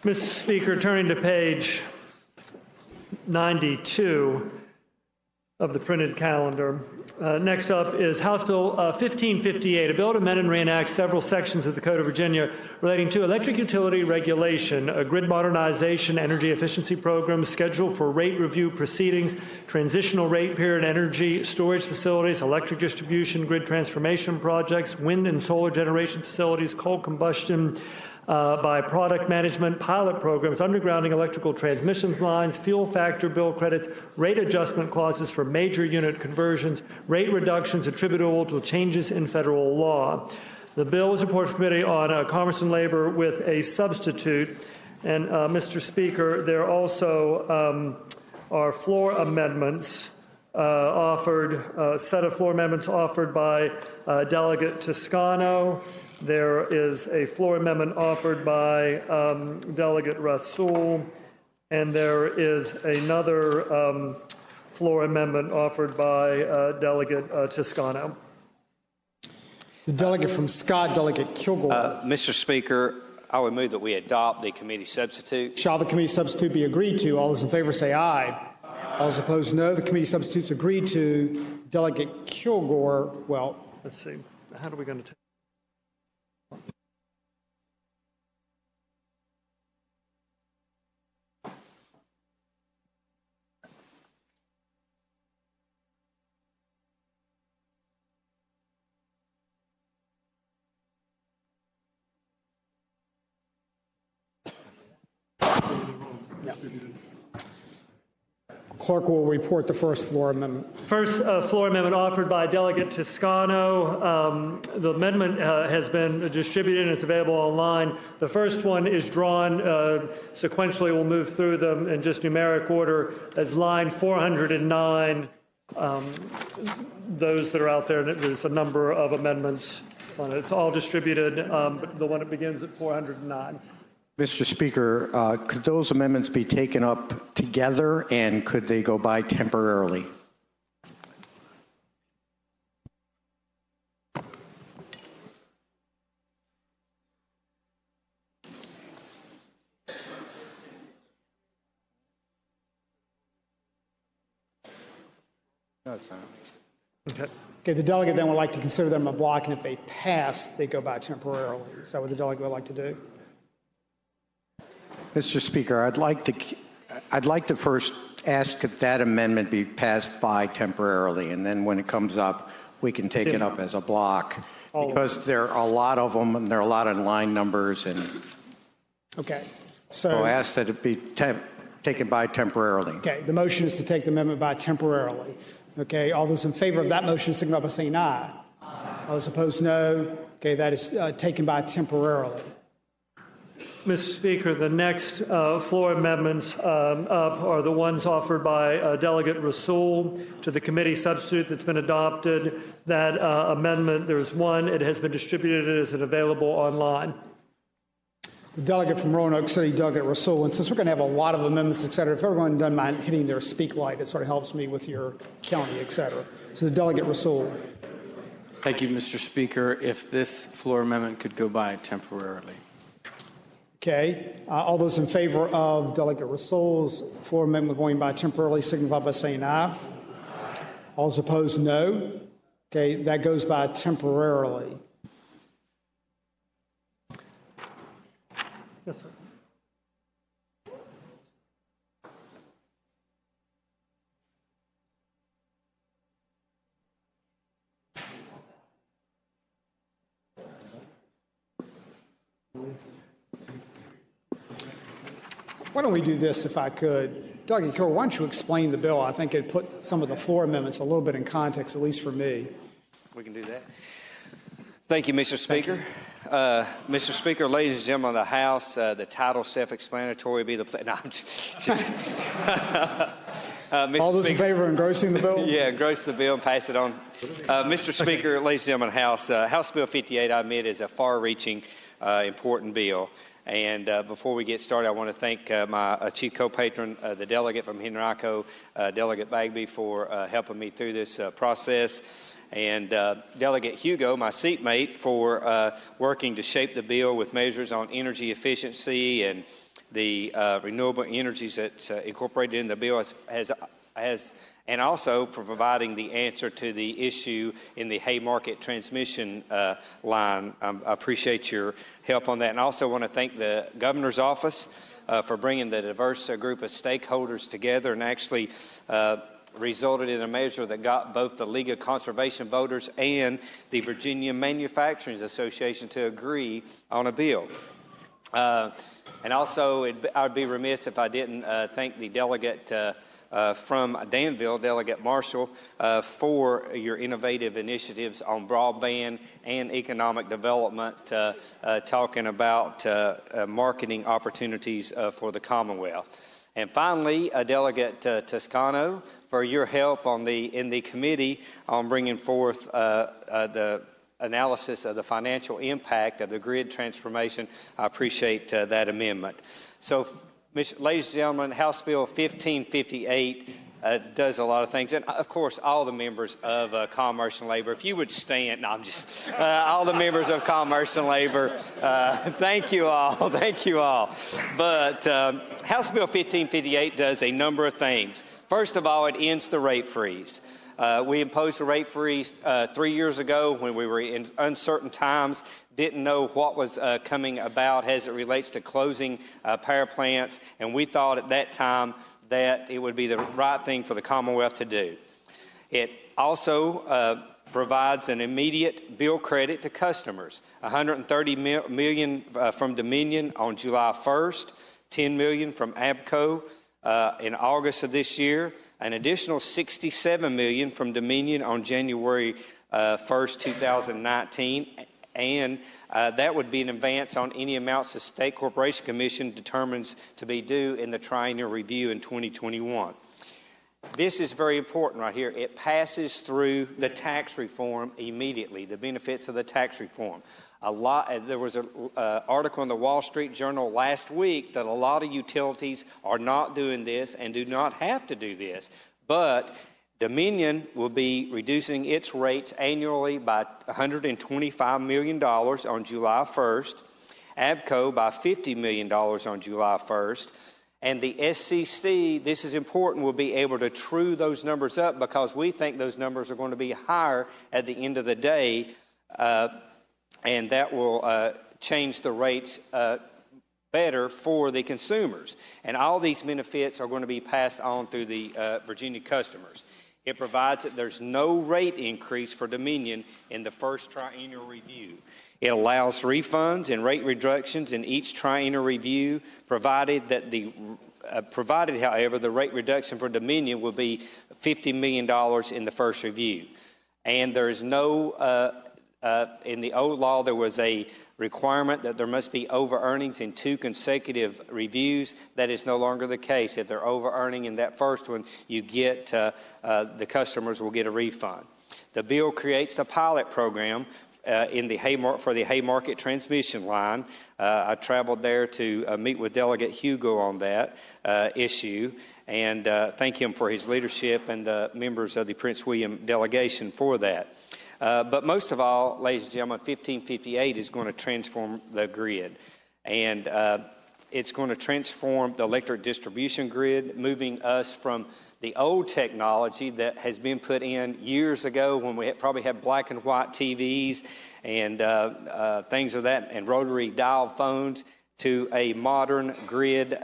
Mr. Speaker, turning to page 92 of the printed calendar. Next up is House Bill 1558, a bill to amend and reenact several sections of the Code of Virginia relating to electric utility regulation, a grid modernization, energy efficiency program, schedule for rate review proceedings, transitional rate period, energy storage facilities, electric distribution, grid transformation projects, wind and solar generation facilities, coal combustion by product management, pilot programs, undergrounding electrical transmission lines, fuel factor bill credits, rate adjustment clauses for major unit conversions, rate reductions attributable to changes in federal law. The bill was reported to committee on Commerce and Labor with a substitute. And, Mr. Speaker, there also are floor amendments offered, a set of floor amendments offered by Delegate Toscano. There is a floor amendment offered by Delegate Rasool, and there is another floor amendment offered by Delegate Toscano. The delegate from Scott, Delegate Kilgore. Mr. Speaker, I would move that we adopt the committee substitute. Shall the committee substitute be agreed to? All those in favor say aye. All those opposed, no. The committee substitutes agreed to. Delegate Kilgore, well. Let's see. How are we going to take? Clerk will report the first floor amendment. First floor amendment offered by Delegate Toscano. The amendment has been distributed and is available online. The first one is drawn sequentially. We'll move through them in just numeric order as line 409. Those that are out there, there's a number of amendments on it. It's all distributed, but the one that begins at 409. Mr. Speaker, could those amendments be taken up together, and could they go by temporarily? No, it's not. Okay, the delegate then would like to consider them a block, and if they pass, they go by temporarily. Is that what the delegate would like to do? Mr. Speaker, I'd like to first ask if that amendment be passed by temporarily, and then when it comes up, we can take it up as a block, because there are a lot of them, and there are a lot of line numbers, and okay. So I ask that it be taken by temporarily. Okay, the motion is to take the amendment by temporarily. Okay, all those in favor of that motion signify by saying aye. All those opposed, no. Okay, that is taken by temporarily. Mr. Speaker, the next floor amendments up are the ones offered by Delegate Rasool to the committee substitute that's been adopted. That amendment, there's one. It has been distributed. It is available online. The delegate from Roanoke City, Delegate Rasool, and since we're going to have a lot of amendments, et cetera, if everyone doesn't mind hitting their speak light, it sort of helps me with your county, et cetera. So the Delegate Rasool. Thank you, Mr. Speaker. If this floor amendment could go by temporarily. Okay. All those in favor of Delegate Rasool's floor amendment going by temporarily signify by saying aye. All those opposed, no. Okay, that goes by temporarily. Yes, sir. Why don't we do this, if I could? Delegate Kilgore, why don't you explain the bill? I think it put some of the floor amendments a little bit in context, at least for me. We can do that. Thank you, Mr. Speaker. Mr. Speaker, ladies and gentlemen of the House, the title self-explanatory be the... No, I'm just all those in favor of engrossing the bill? Yeah, engross the bill and pass it on. Mr. Speaker, ladies and gentlemen of the House, House Bill 58, I admit, is a far-reaching, important bill. And before we get started, I want to thank my chief co-patron, the delegate from Henrico, Delegate Bagby, for helping me through this process. And Delegate Hugo, my seatmate, for working to shape the bill with measures on energy efficiency and the renewable energies that's incorporated in the bill and also providing the answer to the issue in the Haymarket transmission line. I appreciate your help on that. And I also want to thank the governor's office for bringing the diverse group of stakeholders together and actually resulted in a measure that got both the League of Conservation Voters and the Virginia Manufacturers Association to agree on a bill. And also, I would be remiss if I didn't thank the delegate from Danville, Delegate Marshall, for your innovative initiatives on broadband and economic development, talking about marketing opportunities for the Commonwealth. And finally, Delegate Toscano, for your help in the committee on bringing forth the analysis of the financial impact of the grid transformation. I appreciate that amendment. So, ladies and gentlemen, House Bill 1558 does a lot of things. And, of course, all the members of Commerce and Labor, if you would stand, no, I'm just, all the members of Commerce and Labor, thank you all, thank you all. But House Bill 1558 does a number of things. First of all, it ends the rate freeze. We imposed a rate freeze 3 years ago when we were in uncertain times, didn't know what was coming about as it relates to closing power plants, and we thought at that time that it would be the right thing for the Commonwealth to do. It also provides an immediate bill credit to customers, $130 million from Dominion on July 1st, $10 million from ABCO in August of this year, an additional $67 million from Dominion on January 1st, 2019, and that would be an advance on any amounts the State Corporation Commission determines to be due in the triennial review in 2021. This is very important right here. It passes through the tax reform immediately, the benefits of the tax reform. There was an article in the Wall Street Journal last week that a lot of utilities are not doing this and do not have to do this. But Dominion will be reducing its rates annually by $125 million on July 1st, ABCO by $50 million on July 1st, and the SCC, this is important, will be able to true those numbers up because we think those numbers are going to be higher at the end of the day, and that will change the rates better for the consumers. And all these benefits are going to be passed on through the Virginia customers. It provides that there's no rate increase for Dominion in the first triennial review. It allows refunds and rate reductions in each triennial review, provided, however, the rate reduction for Dominion will be $50 million in the first review. And there is no, in the old law, there was a requirement that there must be over-earnings in 2 consecutive reviews. That is no longer the case. If they're over-earning in that first one, you get, the customers will get a refund. The bill creates a pilot program for the Haymarket transmission line. I traveled there to meet with Delegate Hugo on that issue, and thank him for his leadership and the members of the Prince William delegation for that. But most of all, ladies and gentlemen, 1558 is going to transform the grid, and it's going to transform the electric distribution grid, moving us from the old technology that has been put in years ago when we probably had black and white TVs and things of that, and rotary dial phones, to a modern grid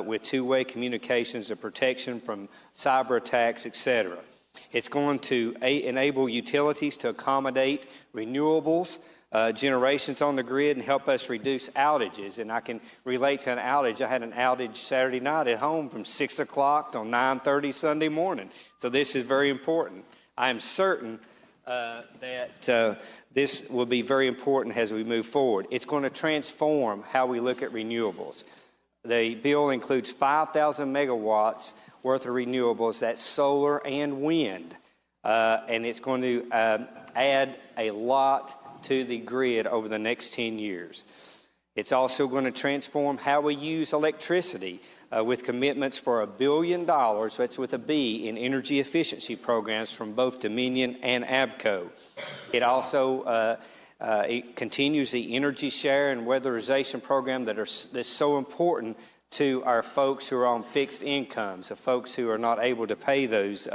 with two-way communications and protection from cyber attacks, etc. It's going to enable utilities to accommodate renewables, generations on the grid, and help us reduce outages. And I can relate to an outage. I had an outage Saturday night at home from 6 o'clock till 9:30 Sunday morning. So this is very important. I am certain that this will be very important as we move forward. It's going to transform how we look at renewables. The bill includes 5,000 megawatts worth of renewables, that's solar and wind, and it's going to add a lot to the grid over the next 10 years. It's also going to transform how we use electricity with commitments for $1 billion, that's with a B, in energy efficiency programs from both Dominion and ABCO. It also it continues the energy share and weatherization program that's so important to our folks who are on fixed incomes, the folks who are not able to pay those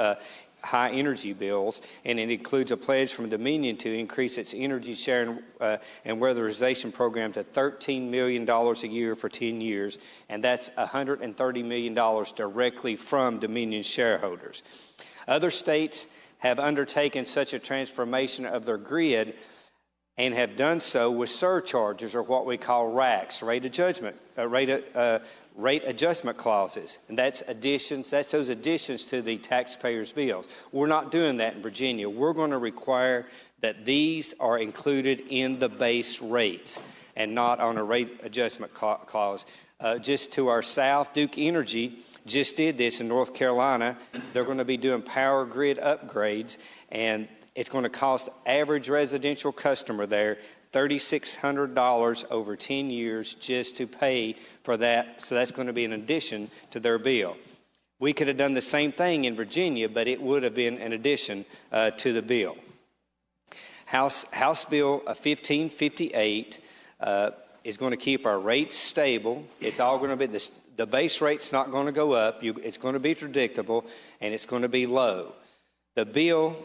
high energy bills, and it includes a pledge from Dominion to increase its energy sharing and weatherization program to $13 million a year for 10 years, and that's $130 million directly from Dominion shareholders. Other states have undertaken such a transformation of their grid and have done so with surcharges, or what we call RACs, rate adjustment clauses, and that's those additions to the taxpayers' bills. We're not doing that in Virginia. We're going to require that these are included in the base rates and not on a rate adjustment clause. Just to our south, Duke Energy just did this in North Carolina. They're going to be doing power grid upgrades, and it's going to cost average residential customer there $3,600 over 10 years just to pay for that. So that's going to be an addition to their bill. We could have done the same thing in Virginia, but it would have been an addition to the bill. House Bill 1558 is going to keep our rates stable. It's all going to be the base rate's not going to go up. It's going to be predictable, and it's going to be low. The bill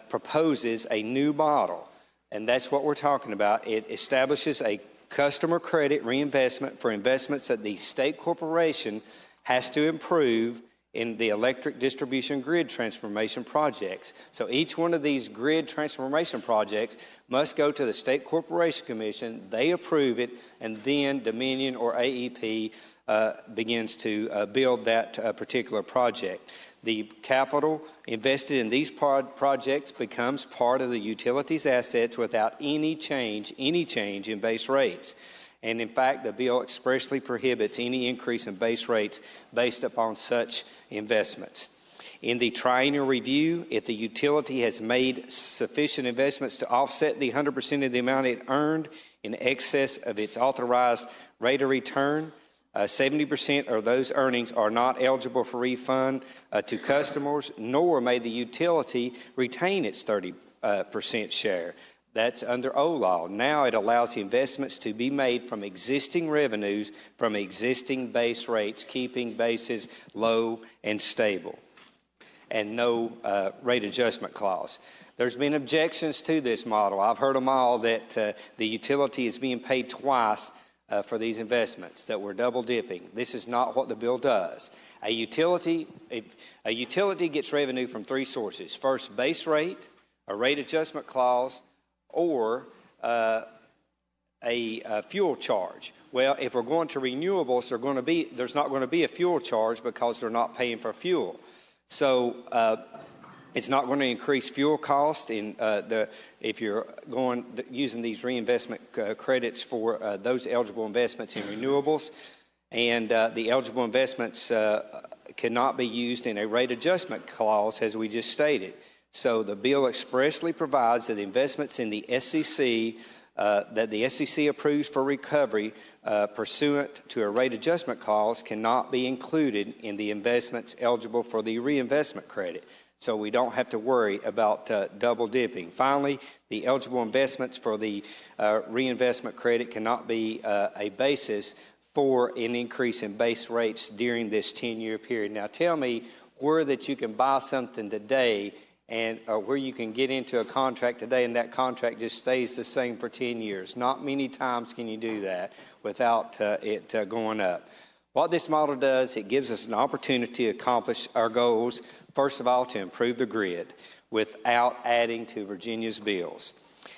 proposes a new model, and that's what we're talking about. It establishes a customer credit reinvestment for investments that the state corporation has to improve in the electric distribution grid transformation projects. So each one of these grid transformation projects must go to the State Corporation Commission. They approve it, and then Dominion or AEP begins to build that particular project. The capital invested in these projects becomes part of the utilities assets without any change in base rates. And in fact, the bill expressly prohibits any increase in base rates based upon such investments. In the triennial review, if the utility has made sufficient investments to offset the 100% of the amount it earned in excess of its authorized rate of return, 70% of those earnings are not eligible for refund to customers, nor may the utility retain its 30% share. That's under old law. Now it allows the investments to be made from existing revenues from existing base rates, keeping bases low and stable, and no rate adjustment clause. There's been objections to this model. I've heard them all, that the utility is being paid twice for these investments, that we're double dipping. This is not what the bill does. A utility gets revenue from three sources: first, base rate, a rate adjustment clause, or a fuel charge. Well, if we're going to renewables, there's not going to be a fuel charge because they're not paying for fuel. So it's not going to increase fuel cost if you're using these reinvestment credits for those eligible investments in renewables. And the eligible investments cannot be used in a rate adjustment clause, as we just stated. So the bill expressly provides that investments in the SEC, that the SEC approves for recovery pursuant to a rate adjustment clause, cannot be included in the investments eligible for the reinvestment credit. So we don't have to worry about double dipping. Finally, the eligible investments for the reinvestment credit cannot be a basis for an increase in base rates during this 10-year period. Now tell me where that you can buy something today and where you can get into a contract today and that contract just stays the same for 10 years. Not many times can you do that without it going up. What this model does, it gives us an opportunity to accomplish our goals. First of all, to improve the grid without adding to Virginia's bills.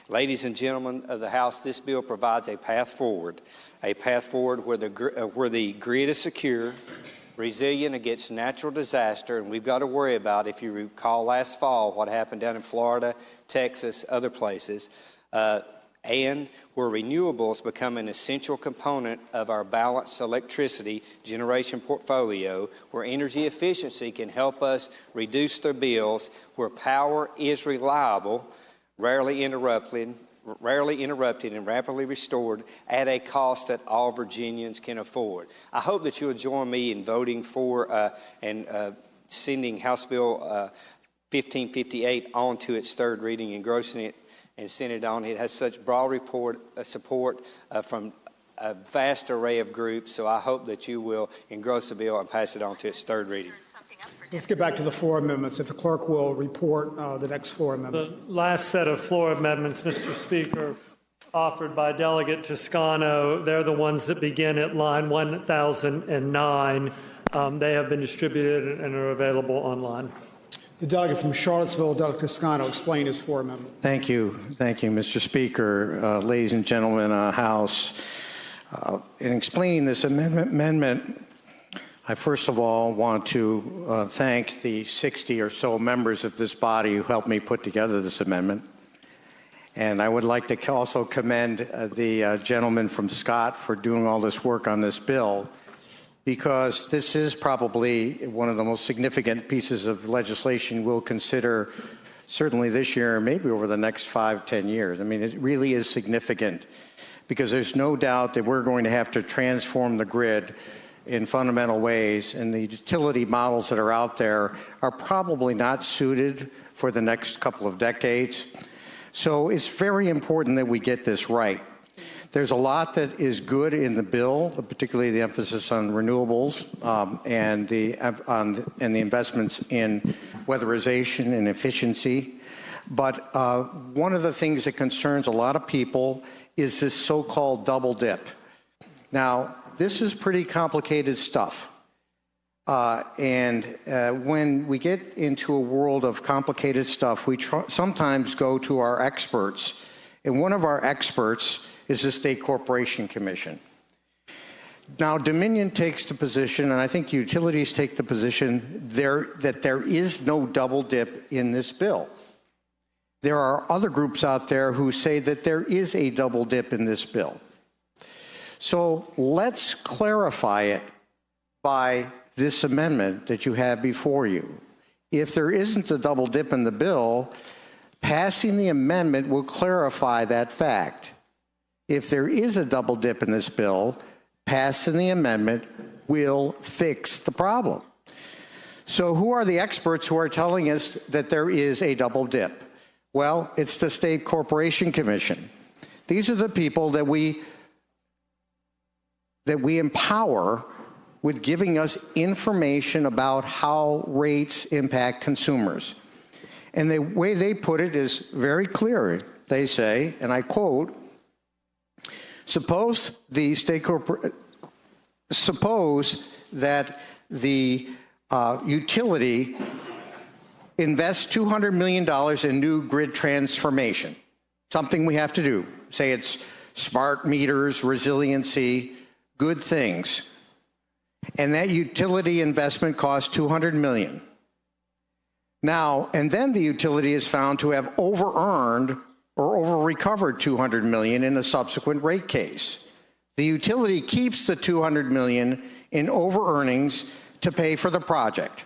Ladies and gentlemen of the House, this bill provides a path forward where the grid is secure, resilient against natural disaster, and we've got to worry about, if you recall last fall, what happened down in Florida, Texas, other places, and where renewables become an essential component of our balanced electricity generation portfolio, where energy efficiency can help us reduce their bills, where power is reliable, rarely interrupted and rapidly restored at a cost that all Virginians can afford. I hope that you'll join me in voting for and sending House Bill 1558 on to its third reading, engrossing it and send it on. It has such broad support from a vast array of groups. So I hope that you will engross the bill and pass it on to its third reading. Let's get back to the floor amendments. If the clerk will report the next floor amendment. The last set of floor amendments, Mr. Speaker, offered by Delegate Toscano, they're the ones that begin at line 1009. They have been distributed and are available online. The delegate from Charlottesville, Delegate Toscano, explain his floor amendment. Thank you, Mr. Speaker. Ladies and gentlemen, House, in explaining this amendment, I first of all want to thank the 60 or so members of this body who helped me put together this amendment. And I would like to also commend the gentleman from Scott for doing all this work on this bill, because this is probably one of the most significant pieces of legislation we'll consider certainly this year and maybe over the next 5-10 years. I mean, it really is significant, because there's no doubt that we're going to have to transform the grid in fundamental ways, and the utility models that are out there are probably not suited for the next couple of decades. So it's very important that we get this right. There's a lot that is good in the bill, particularly the emphasis on renewables and the investments in weatherization and efficiency. But one of the things that concerns a lot of people is this so-called double dip. Now, this is pretty complicated stuff. When we get into a world of complicated stuff, we sometimes go to our experts. And one of our experts is the State Corporation Commission. Now, Dominion takes the position, and I think utilities take the position that there is no double dip in this bill. There are other groups out there who say that there is a double dip in this bill. So let's clarify it by this amendment that you have before you. If there isn't a double dip in the bill, passing the amendment will clarify that fact. If there is a double dip in this bill, passing the amendment will fix the problem. So who are the experts who are telling us that there is a double dip? Well, it's the State Corporation Commission. These are the people that we empower with giving us information about how rates impact consumers. And the way they put it is very clear. They say, and I quote, suppose that the utility invests $200 million in new grid transformation, something we have to do. Say it's smart meters, resiliency, good things. And that utility investment costs $200 million. Now, and then the utility is found to have over-earned or over-recovered $200 million in a subsequent rate case. The utility keeps the $200 million in over-earnings to pay for the project,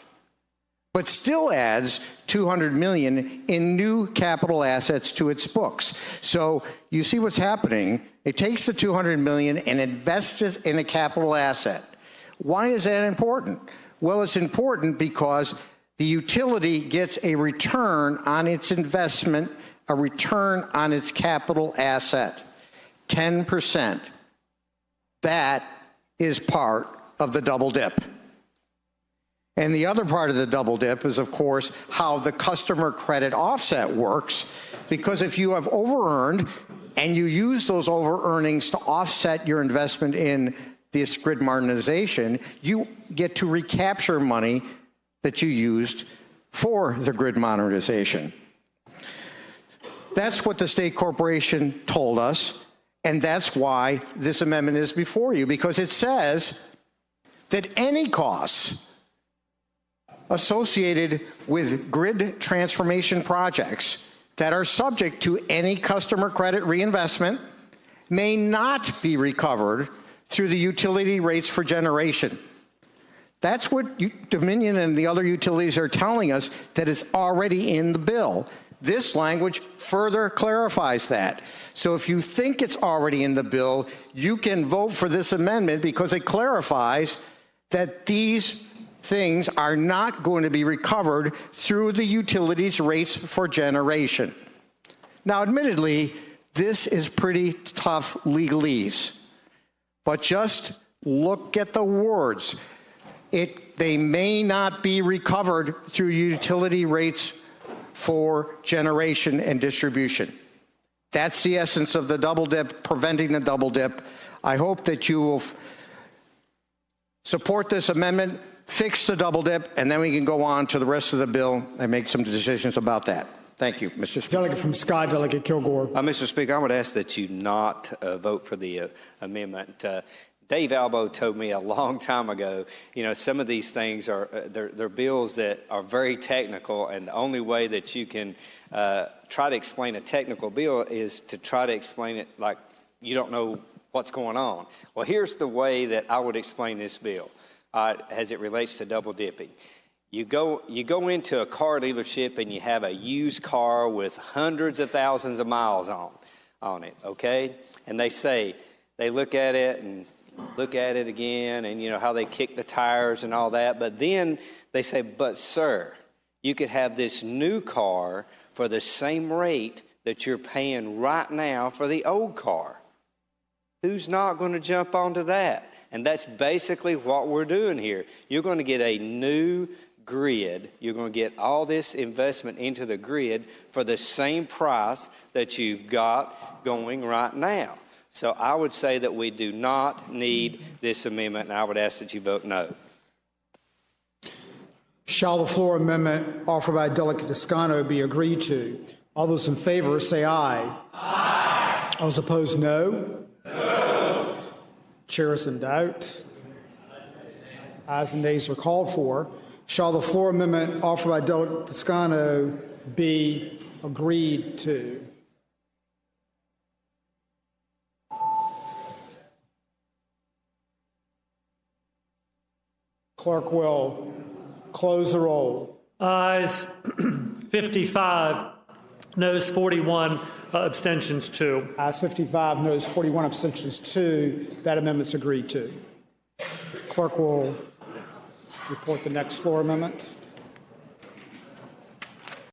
but still adds $200 million in new capital assets to its books. So you see what's happening. It takes the $200 million and invests it in a capital asset. Why is that important? Well, it's important because the utility gets a return on its investment, a return on its capital asset, 10%. That is part of the double dip. And the other part of the double dip is, of course, how the customer credit offset works, because if you have over-earned and you use those over-earnings to offset your investment in this grid modernization, you get to recapture money that you used for the grid modernization. That's what the State Corporation told us, and that's why this amendment is before you, because it says that any costs associated with grid transformation projects that are subject to any customer credit reinvestment may not be recovered through the utility rates for generation. That's what Dominion and the other utilities are telling us, that is already in the bill. This language further clarifies that. So if you think it's already in the bill, you can vote for this amendment because it clarifies that these things are not going to be recovered through the utilities rates for generation. Now, admittedly, this is pretty tough legalese. but just look at the words. They may not be recovered through utility rates for generation and distribution. That's the essence of the double dip, preventing the double dip. I hope that you will support this amendment, fix the double dip, and then we can go on to the rest of the bill and make some decisions about that. Thank you, Mr. Speaker. Delegate from Scott, Delegate Kilgore. Mr. Speaker, I would ask that you not vote for the amendment. Dave Albo told me a long time ago, some of these things are they're bills that are very technical, and the only way that you can try to explain a technical bill is to try to explain it like you don't know what's going on. Well, here's the way that I would explain this bill as it relates to double dipping. You go into a car dealership and you have a used car with hundreds of thousands of miles on it, okay? And they look at it and look at it again, and how they kick the tires and all that. But then they say, but sir, you could have this new car for the same rate that you're paying right now for the old car. Who's not going to jump onto that? And that's basically what we're doing here. You're going to get a new grid. You're going to get all this investment into the grid for the same price that you've got going right now. So I would say that we do not need this amendment, and I would ask that you vote no. Shall the floor amendment offered by Delegate Toscano be agreed to? All those in favor say aye. Aye. All those opposed, no. No. Chair is in doubt. Ayes and nays are called for. Shall the floor amendment offered by Delegate Toscano be agreed to? Clerk will close the roll. Ayes 55, noes 41, abstentions 2. Ayes 55, noes 41, abstentions 2. That amendment's agreed to. Clerk will report the next floor amendment.